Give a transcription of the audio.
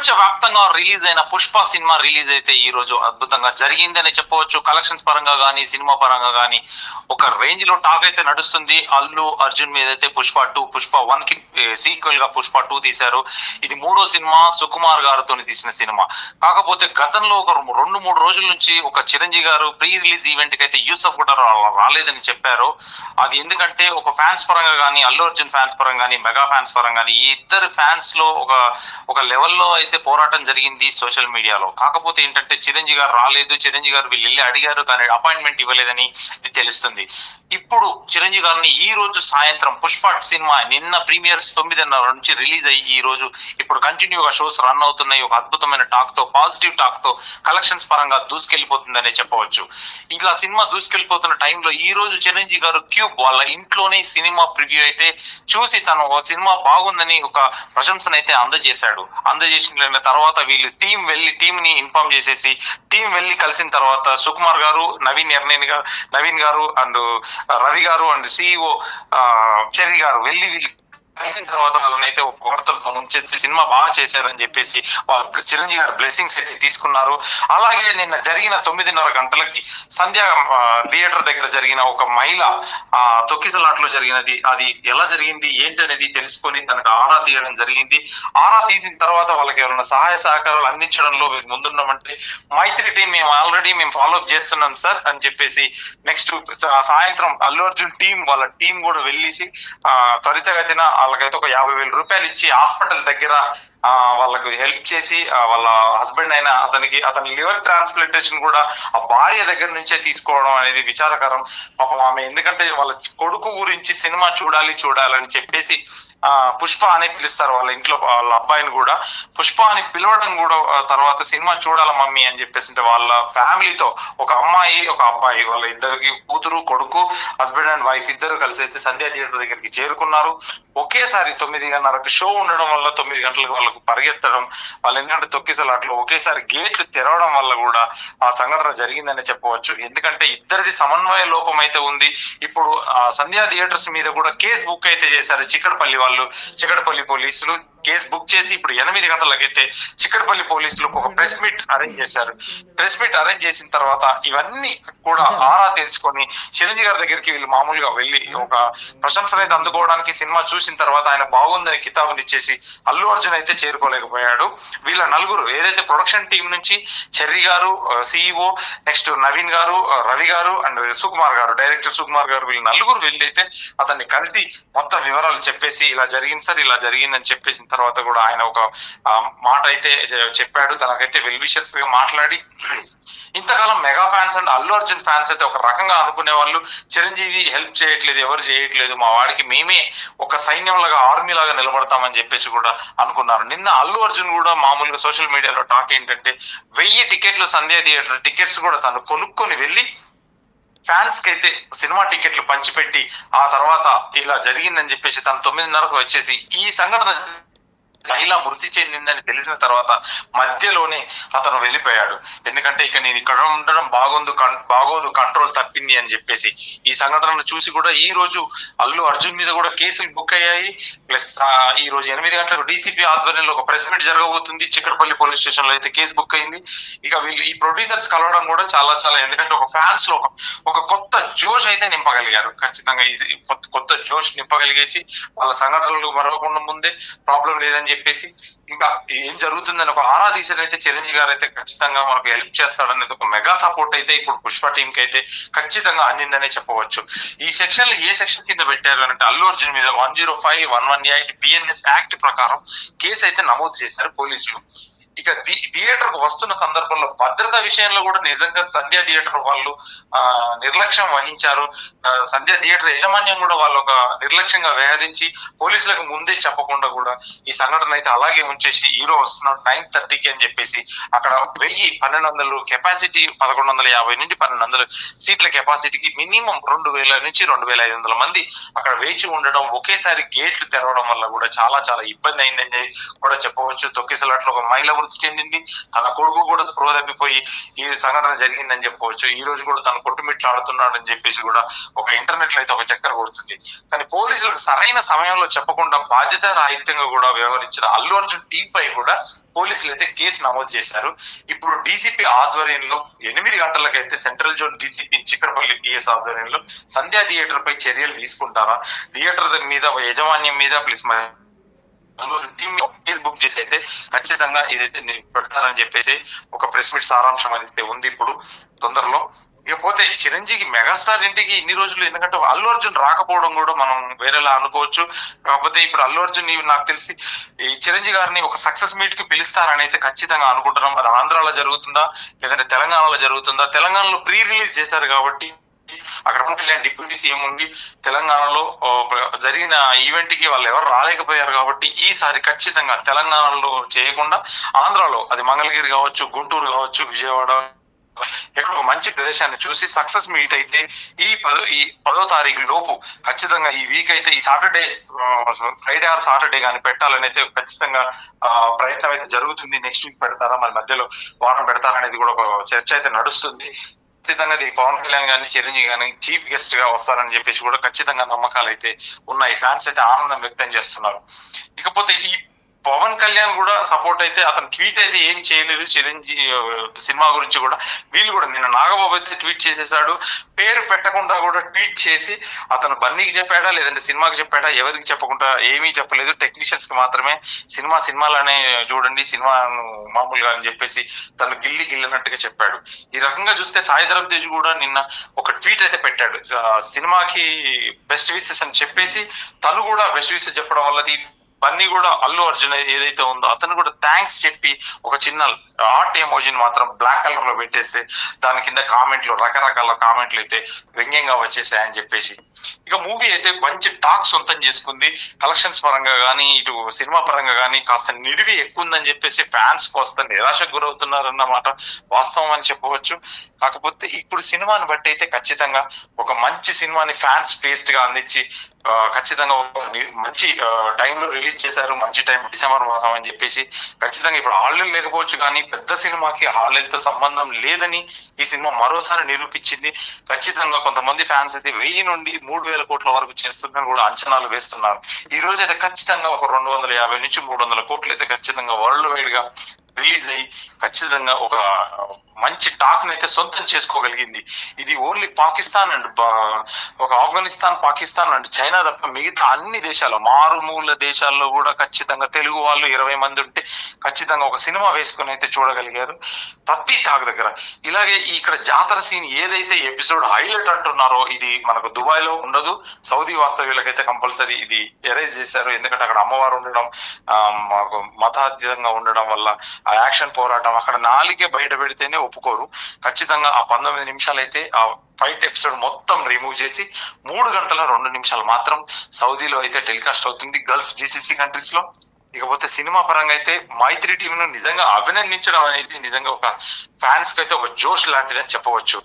ప్రపంచ వ్యాప్తంగా రిలీజ్ అయిన పుష్ప సినిమా రిలీజ్ అయితే ఈ రోజు అద్భుతంగా జరిగిందని చెప్పవచ్చు. కలెక్షన్స్ పరంగా కానీ సినిమా పరంగా కానీ ఒక రేంజ్ లో టాక్ అయితే నడుస్తుంది. అల్లు అర్జున్ మీద అయితే పుష్ప 2 పుష్ప 1 కి సీక్వెల్ గా పుష్ప 2 తీశారు. ఇది 3వ సినిమా, సుకుమార్ గారితో తీసిన సినిమా. కాకపోతే గతంలో ఒక 2-3 రోజుల నుంచి ఒక చిరంజీవి గారు ప్రీ రిలీజ్ ఈవెంట్ కి అయితే యూసఫ్ కూడా రాలేదని చెప్పారు. అది ఎందుకంటే ఒక ఫ్యాన్స్ పరంగా కానీ, అల్లు అర్జున్ ఫ్యాన్స్ పరంగా కానీ, మెగా ఫ్యాన్స్ పరంగా కానీ, ఈ ఇద్దరు ఫ్యాన్స్ లో ఒక లెవెల్లో అయితే పోరాటం జరిగింది సోషల్ మీడియాలో. కాకపోతే ఏంటంటే చిరంజీవి గారు రాలేదు, చిరంజీవి గారు వీళ్ళు వెళ్ళి అడిగారు కానీ అపాయింట్మెంట్ ఇవ్వలేదని ఇది తెలుస్తుంది. ఇప్పుడు చిరంజీవి గారిని ఈ రోజు సాయంత్రం పుష్ప సినిమా నిన్న ప్రీమియర్స్ 9:30 నుంచి రిలీజ్ అయ్యి ఈ రోజు ఇప్పుడు కంటిన్యూగా షోస్ రన్ అవుతున్నాయి. ఒక అద్భుతమైన టాక్ తో, పాజిటివ్ టాక్ తో కలెక్షన్స్ పరంగా దూసుకెళ్లిపోతుందనే చెప్పవచ్చు. ఇలా సినిమా దూసుకెళ్లిపోతున్న టైంలో ఈ రోజు చిరంజీవి గారు క్యూబ్ వాళ్ళ ఇంట్లోనే సినిమా ప్రివ్యూ అయితే చూసి తను సినిమా బాగుందని ఒక ప్రశంసన అయితే అందజేసిన తర్వాత వీళ్ళు టీం ని ఇన్ఫార్మ్ చేసేసి టీం వెళ్ళి కలిసిన తర్వాత సుకుమార్ గారు, నవీన్ గారు అండ్ రవి గారు అండ్ సిఇఓ చెర్రీ గారు వెళ్ళి కలిసిన తర్వాత వాళ్ళనైతే వార్తలతో ముంచెత్తి సినిమా బాగా చేశారని చెప్పేసి వాళ్ళు చిరంజీవి గారు బ్లెస్సింగ్స్ అయితే తీసుకున్నారు. అలాగే నిన్న జరిగిన 9:30 గంటలకి సంధ్య థియేటర్ దగ్గర జరిగిన ఒక మహిళ తొక్కిసలాట్లో జరిగినది, అది ఎలా జరిగింది ఏంటనేది తెలుసుకొని తనకు ఆరా తీయడం జరిగింది. ఆరా తీసిన తర్వాత వాళ్ళకి ఎవరైనా సహాయ సహకారాలు అందించడంలో మీరు ముందున్నామంటే మైత్రి టీం మేము ఫాలో అప్ చేస్తున్నాం సార్ అని చెప్పేసి నెక్స్ట్ సాయంత్రం అల్లు అర్జున్ వాళ్ళ టీం కూడా వెళ్ళేసి త్వరితగతిన వాళ్ళకైతే ఒక 50,000 రూపాయలు ఇచ్చి హాస్పిటల్ దగ్గర వాళ్ళకు హెల్ప్ చేసి వాళ్ళ హస్బెండ్ అయిన అతని లివర్ ట్రాన్స్ప్లాంటేషన్ కూడా ఆ భార్య దగ్గర నుంచే తీసుకోవడం అనేది విచారకరం. పాపం ఆమె ఎందుకంటే వాళ్ళ కొడుకు గురించి సినిమా చూడాలని చెప్పేసి పుష్ప అని పిలుస్తారు వాళ్ళ ఇంట్లో, వాళ్ళ అబ్బాయిని కూడా పుష్ప అని పిలవడం కూడా తర్వాత సినిమా చూడాల మమ్మీ అని చెప్పేసి వాళ్ళ ఫ్యామిలీతో ఒక అమ్మాయి ఒక అబ్బాయి వాళ్ళ ఇద్దరికి కూతురు కొడుకు హస్బెండ్ అండ్ వైఫ్ ఇద్దరు కలిసి అయితే సంధ్యా థియేటర్ దగ్గరికి చేరుకున్నారు. ఒకేసారి 9:30కి షో ఉండడం వల్ల 9 గంటలకు వాళ్ళకు పరిగెత్తడం, వాళ్ళు ఎందుకంటే తొక్కిసలాట్లో ఒకేసారి గేట్లు తెరవడం వల్ల కూడా ఆ సంఘటన జరిగిందని చెప్పవచ్చు. ఎందుకంటే ఇద్దరిది సమన్వయ లోపం అయితే ఉంది. ఇప్పుడు సంధ్యా థియేటర్స్ మీద కూడా కేసు బుక్ అయితే చేశారు చిక్కడపల్లి పోలీసులు కేసు బుక్ చేసి ఇప్పుడు 8 గంటలకైతే చిక్కడపల్లి పోలీసులు ఒక ప్రెస్ మీట్ అరేంజ్ చేశారు. ప్రెస్ మీట్ అరేంజ్ చేసిన తర్వాత ఇవన్నీ కూడా ఆరా తెలుసుకొని చిరంజీవి గారి దగ్గరికి వీళ్ళు మామూలుగా వెళ్ళి ఒక ప్రశంసలు అయితే అందుకోవడానికి సినిమా చూసిన తర్వాత ఆయన బాగుందని కితాబునిచ్చేసి అల్లు అర్జున్ అయితే చేరుకోలేకపోయాడు. వీళ్ళ నలుగురు ఏదైతే ప్రొడక్షన్ టీం నుంచి చెర్రీ గారు, సిఇఓ, నెక్స్ట్ నవీన్ గారు, రవి గారు అండ్ డైరెక్టర్ సుకుమార్ గారు వీళ్ళు నలుగురు వెళ్ళి అయితే అతన్ని కలిసి మొత్తం వివరాలు చెప్పేసి ఇలా జరిగింది సార్, ఇలా జరిగిందని చెప్పేసిన తర్వాత కూడా ఆయన ఒక మాట అయితే చెప్పాడు. తనకైతే వెల్ విషర్స్ గా మాట్లాడి ఇంతకాలం mega fans and Allu Arjun fans అయితే ఒక రకంగా అనుకునే వాళ్ళు, చిరంజీవి హెల్ప్ చేయట్లేదు, ఎవరు చేయట్లేదు, మా వాడికి మేమే ఒక సైన్యం లాగా ఆర్మీ లాగా నిలబడతామని చెప్పేసి కూడా అనుకున్నారు. నిన్న అల్లు అర్జున్ కూడా మామూలుగా సోషల్ మీడియాలో టాక్ ఏంటంటే 1000 టికెట్లు సంధ్యా థియేటర్ టికెట్స్ కూడా తను కొనుక్కొని వెళ్ళి ఫ్యాన్స్ కి అయితే సినిమా టికెట్లు పంచిపెట్టి ఆ తర్వాత ఇలా జరిగిందని చెప్పేసి తను 9:30కు వచ్చేసి ఈ సంఘటన మహిళ మృతి చెందిందని తెలిసిన తర్వాత మధ్యలోనే అతను వెళ్ళిపోయాడు. ఎందుకంటే ఇక నేను ఇక్కడ ఉండడం బాగోదు, కంట్రోల్ తప్పింది అని చెప్పేసి ఈ సంఘటనను చూసి కూడా ఈ రోజు అల్లు అర్జున్ మీద కూడా కేసులు బుక్ అయ్యాయి. ప్లస్ ఈ రోజు 8 గంటలకు డీసీపీ ఆధ్వర్యంలో ఒక ప్రెస్ మీట్ జరగబోతుంది. చిక్కడపల్లి పోలీస్ స్టేషన్ లో అయితే కేసు బుక్ అయింది. ఇక వీళ్ళు ఈ ప్రొడ్యూసర్స్ కలవడం కూడా చాలా ఎందుకంటే ఒక ఫ్యాన్స్ లో ఒక కొత్త జోష్ అయితే నింపగలిగారు. ఖచ్చితంగా ఈ కొత్త జోష్ నింపగలిగేసి వాళ్ళ సంఘటనలు మరవకుండా ముందే ప్రాబ్లం లేదని చెప్పేసి ఇంకా ఏం జరుగుతుందని ఒక ఆరా తీసేదైతే చిరంజీవి గారు అయితే ఖచ్చితంగా మనకు హెల్ప్ చేస్తాడనేది ఒక మెగా సపోర్ట్ అయితే ఇప్పుడు పుష్ప టీం కి అయితే ఖచ్చితంగా అందిందనే చెప్పవచ్చు. ఈ సెక్షన్ ఏ సెక్షన్ కింద పెట్టారు అంటే అల్లు అర్జున్ మీద 105, 118 బిఎన్ఎస్ యాక్ట్ ప్రకారం కేసు అయితే నమోదు చేశారు పోలీసులు. ఇక థియేటర్ కు వస్తున్న సందర్భంలో భద్రత విషయంలో కూడా నిజంగా సంధ్యా థియేటర్ వాళ్ళు నిర్లక్ష్యం వహించారు. సంధ్యా థియేటర్ యాజమాన్యం కూడా వాళ్ళు ఒక నిర్లక్ష్యంగా వ్యవహరించి పోలీసులకు ముందే చెప్పకుండా కూడా ఈ సంఘటన అయితే అలాగే ఉంచేసి హీరో వస్తున్నాడు 9:30కి అని చెప్పేసి అక్కడ 1200 కెపాసిటీ 1150 నుండి 1200 సీట్ల కెపాసిటీకి మినిమం 2000 నుంచి 2500 మంది అక్కడ వేచి ఉండడం, ఒకేసారి గేట్లు తెరవడం వల్ల కూడా చాలా ఇబ్బంది అయిందని కూడా చెప్పవచ్చు. తొక్కిసలాట్లో ఒక మహిళ మృతి చెందింది. తన కొడుకు కూడా స్పృహ తప్పిపోయి ఈ సంఘటన జరిగిందని చెప్పవచ్చు. ఈ రోజు కూడా తను కొట్టుమిట్లాడుతున్నాడు అని చెప్పేసి కూడా ఒక ఇంటర్నెట్ లో అయితే ఒక చక్కర కొడుతుంది. కానీ పోలీసులకు సరైన సమయంలో చెప్పకుండా బాధ్యత రాహిత్యంగా కూడా వ్యవహరించిన అల్లు అర్జున్ టీం పై కూడా పోలీసులు అయితే కేసు నమోదు చేశారు. ఇప్పుడు డీసీపీ ఆధ్వర్యంలో 8 గంటలకైతే central zone DCP Chikkadpally PS ఆధ్వర్యంలో సంధ్యా థియేటర్ పై చర్యలు తీసుకుంటారా, థియేటర్ మీద యజమాన్యం మీద ప్లస్ టీమ్ కేసు బుక్ చేసి అయితే ఖచ్చితంగా ఇదైతే పెడతారని చెప్పేసి ఒక ప్రెస్ మీట్ సారాంశం అయితే ఉంది ఇప్పుడు తొందరలో. ఇకపోతే చిరంజీవి మెగాస్టార్ ఇంటికి ఇన్ని రోజులు, ఎందుకంటే అల్లు అర్జున్ రాకపోవడం కూడా మనం వేరేలా అనుకోవచ్చు. కాకపోతే ఇప్పుడు అల్లు అర్జున్ నాకు తెలిసి ఈ చిరంజీవి గారిని ఒక సక్సెస్ మీట్ కి పిలుస్తారని అయితే ఖచ్చితంగా అనుకుంటున్నాం. అది ఆంధ్రాలో జరుగుతుందా లేదంటే తెలంగాణలో జరుగుతుందా? తెలంగాణలో ప్రీ రిలీజ్ చేశారు కాబట్టి అక్కడ పవన్ కళ్యాణ్ డిప్యూటీ సీఎం ఉండి తెలంగాణలో జరిగిన ఈవెంట్ కి వాళ్ళు ఎవరు రాలేకపోయారు కాబట్టి ఈసారి ఖచ్చితంగా తెలంగాణలో చేయకుండా ఆంధ్రాలో, అది మంగళగిరి కావచ్చు, గుంటూరు కావచ్చు, విజయవాడ, ఎక్కడ ఒక మంచి ప్రదేశాన్ని చూసి సక్సెస్ మీట్ అయితే ఈ 10వ తారీఖు లోపు ఖచ్చితంగా ఈ వీక్ అయితే ఈ సాటర్డే, ఫ్రైడే ఆర్ సాటర్డే కానీ పెట్టాలని అయితే ఖచ్చితంగా ప్రయత్నం అయితే జరుగుతుంది. నెక్స్ట్ వీక్ పెడతారా మరి మధ్యలో వారం పెడతారా అనేది కూడా ఒక చర్చ అయితే నడుస్తుంది. ఖచ్చితంగా పవన్ కళ్యాణ్ గారిని, చిరంజీవి గారిని చీఫ్ గెస్ట్ గా వస్తారని చెప్పేసి కూడా ఖచ్చితంగా నమ్మకాలు అయితే ఉన్నాయి. ఫ్యాన్స్ అయితే ఆనందం వ్యక్తం చేస్తున్నారు. ఇకపోతే ఈ పవన్ కళ్యాణ్ కూడా సపోర్ట్ అయితే అతను ట్వీట్ అయితే ఏం చేయలేదు చిరంజీవి సినిమా గురించి కూడా. వీళ్ళు కూడా నిన్న నాగబాబు అయితే ట్వీట్ చేసేసాడు. పేరు పెట్టకుండా కూడా ట్వీట్ చేసి అతను బన్నీకి చెప్పాడా లేదంటే సినిమాకి చెప్పాడా ఎవరికి చెప్పకుండా ఏమీ చెప్పలేదు. టెక్నీషియన్స్ కి మాత్రమే సినిమాలానే చూడండి, సినిమా మామూలుగా అని చెప్పేసి తను గిల్లినట్టుగా చెప్పాడు. ఈ రకంగా చూస్తే సాయిధరం తేజ్ కూడా నిన్న ఒక ట్వీట్ అయితే పెట్టాడు. సినిమాకి బెస్ట్ విషెస్ అని చెప్పేసి తను కూడా బెస్ట్ విషెస్ చెప్పడం వల్ల బన్నీ కూడా అల్లు అర్జున్ ఏదైతే ఉందో అతను కూడా థ్యాంక్స్ చెప్పి ఒక చిన్న ఆర్ట్ ఎమోజిని మాత్రం బ్లాక్ కలర్ లో పెట్టేస్తే దాని కింద కామెంట్లు, రకరకాల కామెంట్లు అయితే వ్యంగ్యంగా వచ్చేసాయని చెప్పేసి. ఇక మూవీ అయితే మంచి టాక్ సొంతం చేసుకుంది. కలెక్షన్స్ పరంగా కానీ ఇటు సినిమా పరంగా కానీ కాస్త నిడివి ఎక్కువ ఉందని చెప్పేసి ఫ్యాన్స్ కాస్త నిరాశకు గురవుతున్నారన్నమాట వాస్తవం అని చెప్పవచ్చు. కాకపోతే ఇప్పుడు సినిమాని బట్టి అయితే ఖచ్చితంగా ఒక మంచి సినిమాని ఫ్యాన్స్ ఫేస్ట్ గా అందించి ఖచ్చితంగా ఒక మంచి టైంలో రిలీజ్ చేశారు. మంచి టైం డిసెంబర్ మాసం అని చెప్పేసి ఖచ్చితంగా ఇప్పుడు హాల్లో లేకపోవచ్చు కానీ పెద్ద సినిమాకి హాల్తో సంబంధం లేదని ఈ సినిమా మరోసారి నిరూపించింది. ఖచ్చితంగా కొంతమంది ఫ్యాన్స్ అయితే 1000 నుండి 3000 కోట్ల వరకు చేస్తుందని కూడా అంచనాలు వేస్తున్నారు. ఈ రోజు అయితే ఖచ్చితంగా ఒక 250 నుంచి 300 కోట్లు అయితే ఖచ్చితంగా వరల్డ్ వైడ్ గా రిలీజ్ అయ్యి ఖచ్చితంగా ఒక మంచి టాక్ అయితే సొంతం చేసుకోగలిగింది. ఇది ఓన్లీ పాకిస్తాన్ అండ్ ఒక ఆఫ్ఘనిస్తాన్, పాకిస్తాన్ అండ్ చైనా తప్ప మిగతా అన్ని దేశాలు, మారుమూల దేశాల్లో కూడా ఖచ్చితంగా తెలుగు వాళ్ళు 20 మంది ఉంటే ఖచ్చితంగా ఒక సినిమా వేసుకుని అయితే చూడగలిగారు ప్రతి టాక్ దగ్గర. ఇలాగే ఇక్కడ జాతర సీన్ ఏదైతే ఎపిసోడ్ హైలైట్ అంటున్నారో ఇది మనకు దుబాయ్ లో ఉండదు, సౌదీ వాస్తవ్యులకైతే కంపల్సరీ ఇది ఎరేజ్ చేశారు. ఎందుకంటే అక్కడ అమ్మవారు ఉండడం, మాకు మతాతీతంగా ఉండడం వల్ల ఆ యాక్షన్ పోరాటం అక్కడ నాలుగే బయట పెడితేనే ఒప్పుకోరు. ఖచ్చితంగా ఆ 19 నిమిషాలు అయితే ఆ ఫైట్ ఎపిసోడ్ మొత్తం రిమూవ్ చేసి 3 గంటల 2 నిమిషాలు మాత్రం సౌదీలో అయితే టెలికాస్ట్ అవుతుంది, గల్ఫ్ GCC కంట్రీస్ లో. ఇకపోతే సినిమా పరంగా అయితే మైత్రి టీమ్ ను నిజంగా అభినందించడం అనేది నిజంగా ఒక ఫ్యాన్స్ కి అయితే ఒక జోష్ లాంటిదని చెప్పవచ్చు.